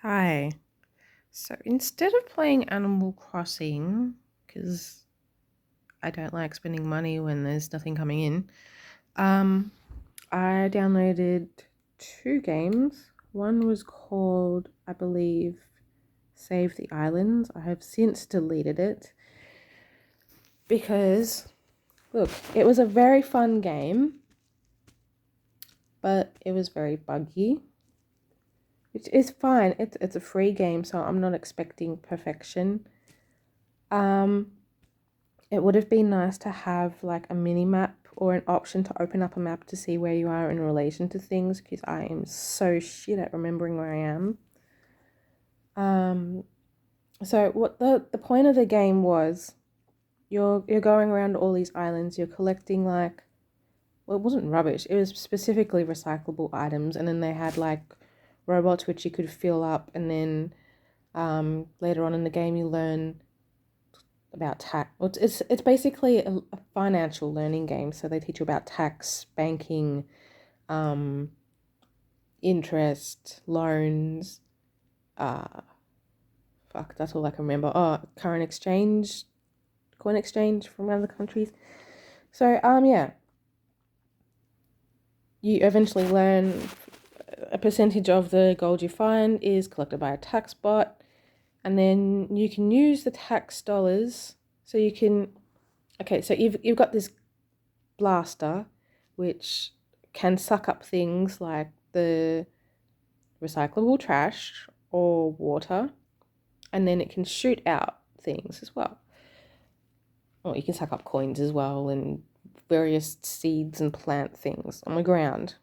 Hi. So instead of playing Animal Crossing, because I don't like spending money when there's nothing coming in, um, I downloaded two games. One was called, I believe, Save the Islands. I have since deleted it because, look, it was a very fun game, but it was very buggy, which is fine. It's a free game, so I'm not expecting perfection. Um, It would have been nice to have like a mini map or an option to open up a map to see where you are in relation to things because I am so shit at remembering where I am. Um, so what the point of the game was, you're going around all these islands, you're collecting like, well, it wasn't rubbish, it was specifically recyclable items, and then they had like robots which you could fill up, and then later on in the game you learn about tax. Well, it's basically a financial learning game. So they teach you about tax, banking, um, interest, loans. Uh, fuck, that's all I can remember. Oh, current exchange, coin exchange from other countries. So yeah, you eventually learn a percentage of the gold you find is collected by a tax bot, and then you can use the tax dollars. So you can, okay, so you've got this blaster, which can suck up things like the recyclable trash or water, and then it can shoot out things as well. Well, you can suck up coins as well and various seeds and plant things on the ground.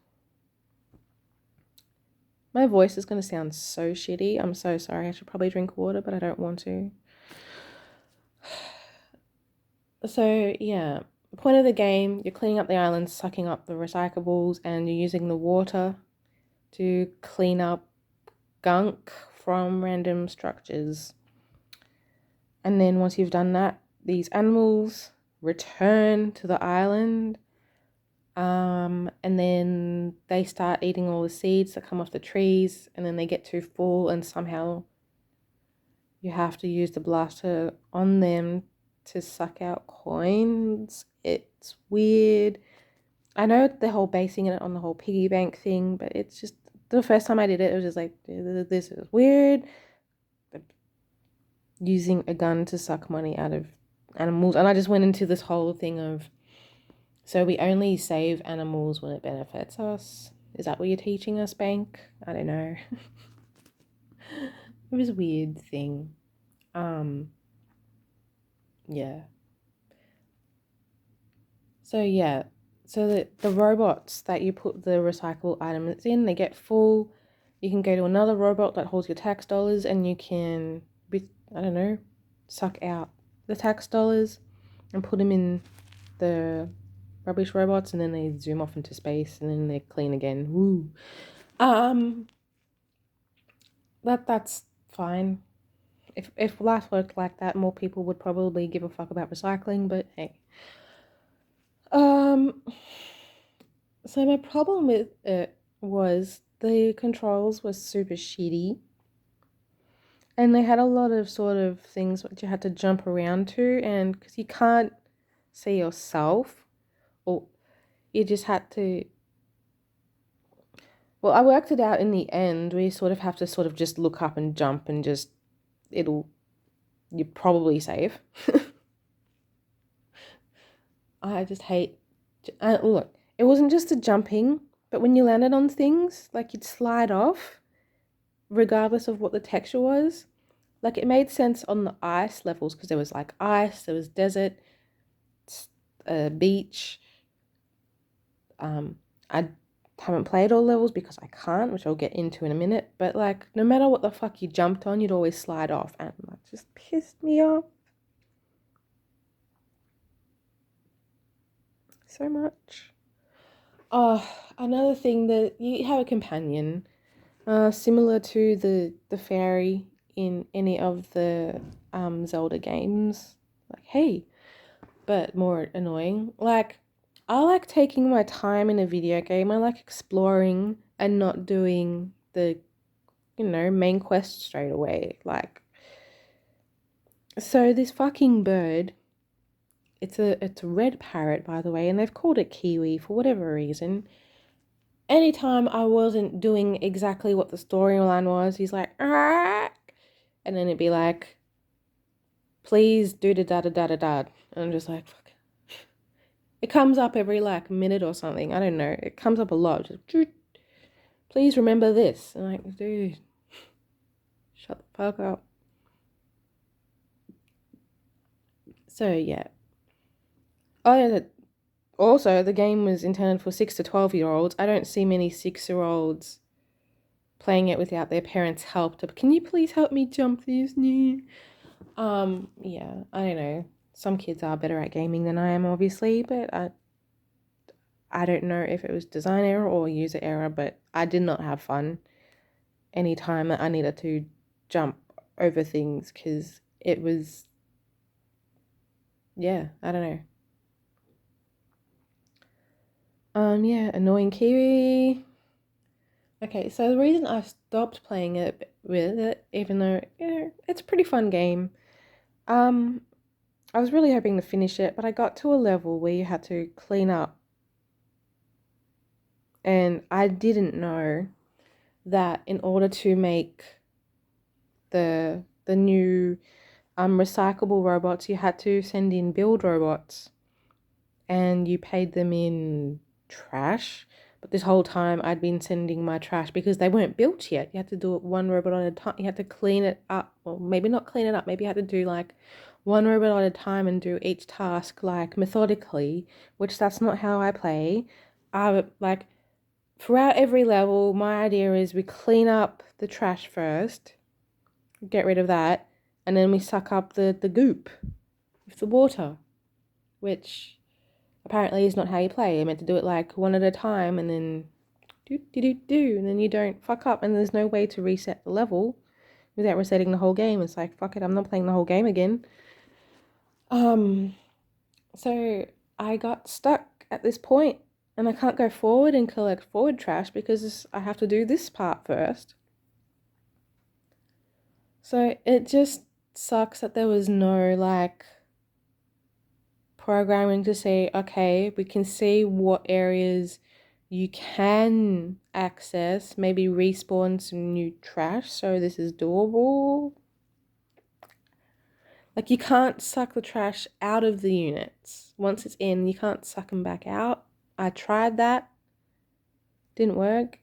My voice is going to sound so shitty. I'm so sorry. I should probably drink water, but I don't want to. So, yeah, the point of the game, you're cleaning up the island, sucking up the recyclables, and you're using the water to clean up gunk from random structures. And then once you've done that, these animals return to the island. And then they start eating all the seeds that come off the trees, and then they get too full, and somehow you have to use the blaster on them to suck out coins. It's weird. I know the whole basing it on the whole piggy bank thing, but it's just the first time I did it, it was just like, this is weird. Using a gun to suck money out of animals. And I just went into this whole thing of, so we only save animals when it benefits us. Is that what you're teaching us, Bank? I don't know. It was a weird thing. Um, yeah. So yeah. So the robots that you put the recyclable items in, they get full. You can go to another robot that holds your tax dollars, and you can, I don't know, suck out the tax dollars and put them in the rubbish robots, and then they zoom off into space, and then they're clean again. Woo. Um, that's fine. If life worked like that, more people would probably give a fuck about recycling. But hey, um, so my problem with it was the controls were super shitty, and they had a lot of sort of things which you had to jump around to, and because you can't see yourself, or you just had to. Well, I worked it out in the end. We sort of have to sort of just look up and jump, and just you're probably safe. I just hate. Look, it wasn't just the jumping, but when you landed on things, like you'd slide off, regardless of what the texture was. Like it made sense on the ice levels because there was like ice, there was desert, beach. I haven't played all levels because I can't, which I'll get into in a minute. But like, no matter what the fuck you jumped on, you'd always slide off, and that just pissed me off so much. Oh, another thing that you have a companion, similar to the fairy in any of the Zelda games. Like, hey, but more annoying. Like, I like taking my time in a video game. I like exploring and not doing the main quest straight away. Like, so this fucking bird, it's a red parrot, by the way, and they've called it Kiwi for whatever reason. Anytime I wasn't doing exactly what the storyline was, he's like, ah, and then it'd be like, please do da da da da da da. And I'm just like, fuck. It comes up every like minute or something. I don't know. It comes up a lot. Just, please remember this. I'm like, dude, shut the fuck up. So yeah. Oh yeah. Also, the game was intended for 6 to 12-year-olds. I don't see many 6-year-olds playing it without their parents' help. Can you please help me jump this? Yeah, I don't know. Some kids are better at gaming than I am, obviously, but I don't know if it was design error or user error, but I did not have fun anytime that I needed to jump over things because it was, yeah, I don't know. Yeah, annoying Kiwi. Okay, so the reason I stopped playing it with it, even though it's a pretty fun game, um, I was really hoping to finish it, but I got to a level where you had to clean up, and I didn't know that in order to make the new recyclable robots, you had to send in build robots, and you paid them in trash. But this whole time I'd been sending my trash because they weren't built yet. You had to do it one robot at a time. You had to clean it up. Well, maybe not clean it up. Maybe you had to do like one robot at a time and do each task like methodically, which that's not how I play. I like throughout every level, my idea is we clean up the trash first, get rid of that, and then we suck up the goop with the water, which apparently is not how you play. You're meant to do it like one at a time and then do, and then you don't fuck up, and there's no way to reset the level without resetting the whole game. It's like, fuck it, I'm not playing the whole game again. So I got stuck at this point, and I can't go forward and collect forward trash because I have to do this part first. So it just sucks that there was no like programming to say, okay, we can see what areas you can access, maybe respawn some new trash, so this is doable. Like, you can't suck the trash out of the units. Once it's in, you can't suck them back out. I tried that, didn't work.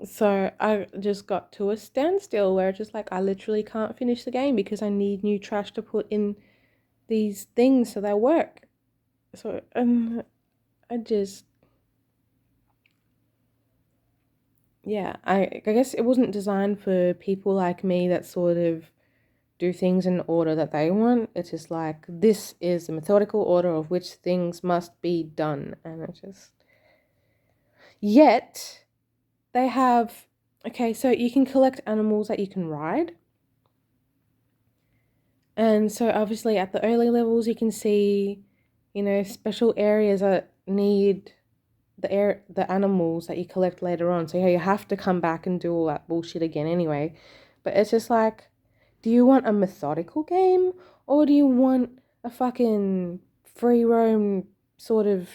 So I just got to a standstill where it's just like I literally can't finish the game because I need new trash to put in these things so they work. So I just, yeah, I guess it wasn't designed for people like me that sort of do things in order that they want. It's just like, this is the methodical order of which things must be done. And it just, yet they have, okay, so you can collect animals that you can ride. And so obviously at the early levels, you can see, special areas that need the animals that you collect later on. So yeah, you have to come back and do all that bullshit again anyway. But it's just like, do you want a methodical game or do you want a fucking free roam sort of,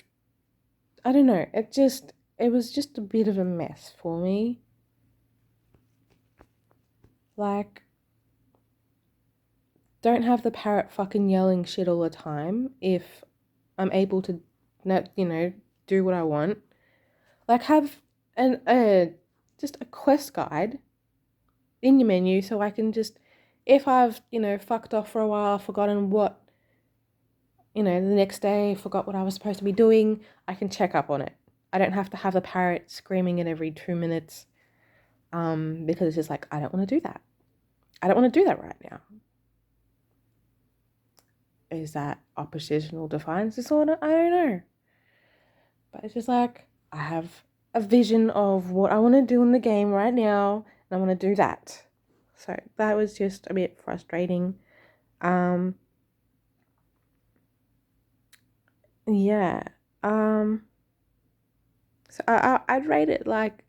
I don't know. It was just a bit of a mess for me. Like, don't have the parrot fucking yelling shit all the time if I'm able to, do what I want. Like, have just a quest guide in your menu so I can just, if I've, fucked off for a while, forgotten what, the next day, forgot what I was supposed to be doing, I can check up on it. I don't have to have the parrot screaming it every 2 minutes because it's just like, I don't want to do that. I don't want to do that right now. Is that oppositional defiance disorder? I don't know. But it's just like, I have a vision of what I want to do in the game right now, and I want to do that. So that was just a bit frustrating. Yeah. So I'd rate it like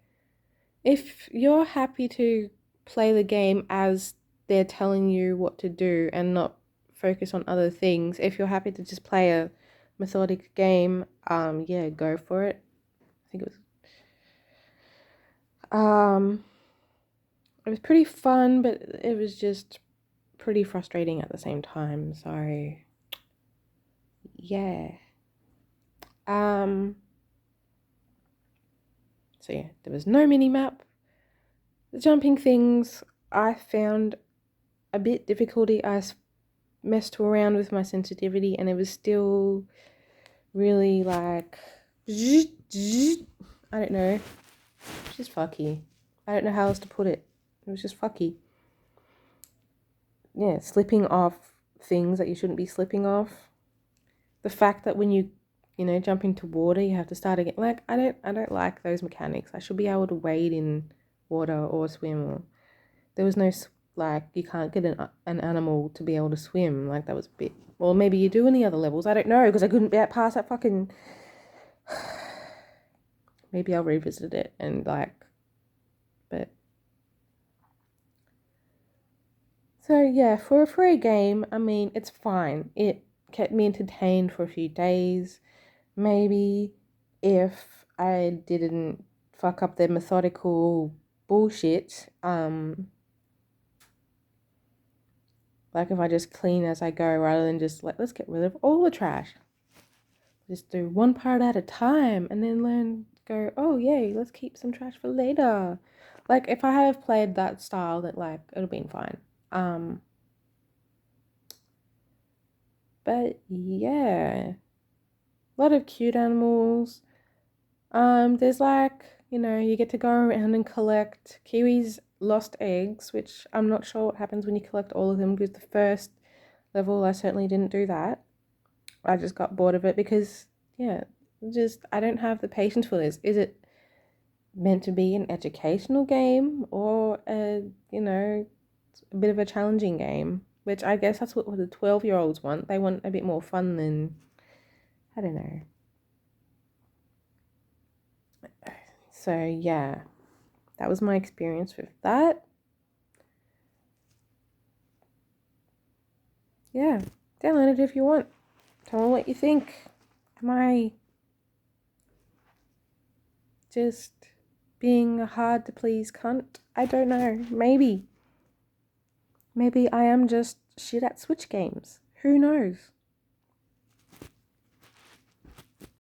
If you're happy to play the game as they're telling you what to do and not focus on other things, if you're happy to just play a methodic game, yeah, go for it. I think um it was pretty fun, but it was just pretty frustrating at the same time. So yeah. Um so yeah, there was no mini map. The jumping things I found a bit difficulty. Messed around with my sensitivity and it was still really like I don't know. It's just fucky. I don't know how else to put it. It was just fucky. Yeah, slipping off things that you shouldn't be slipping off. The fact that when you jump into water, you have to start again. Like I don't like those mechanics. I should be able to wade in water or swim. Or, there was no like you can't get an animal to be able to swim. Like that was a bit. Well, maybe you do in the other levels. I don't know because I couldn't get past that fucking. Maybe I'll revisit it and like, but so yeah, for a free game, I mean, it's fine. It kept me entertained for a few days. Maybe if I didn't fuck up the methodical bullshit, like if I just clean as I go rather than just like, let's get rid of all the trash. Just do one part at a time and then learn, go, oh, yay, let's keep some trash for later. Like if I have played that style, that like, it'll been fine. But yeah, a lot of cute animals. There's like, you get to go around and collect Kiwi's lost eggs, which I'm not sure what happens when you collect all of them because the first level I certainly didn't do that. I just got bored of it because, yeah, just I don't have the patience for this. Is it meant to be an educational game or a bit of a challenging game? Which I guess that's what the 12-year-olds want. They want a bit more fun than, I don't know. So yeah, that was my experience with that. Yeah, download it if you want. Tell me what you think. Am I just being a hard to please cunt? I don't know. Maybe. Maybe I am just shit at Switch games. Who knows?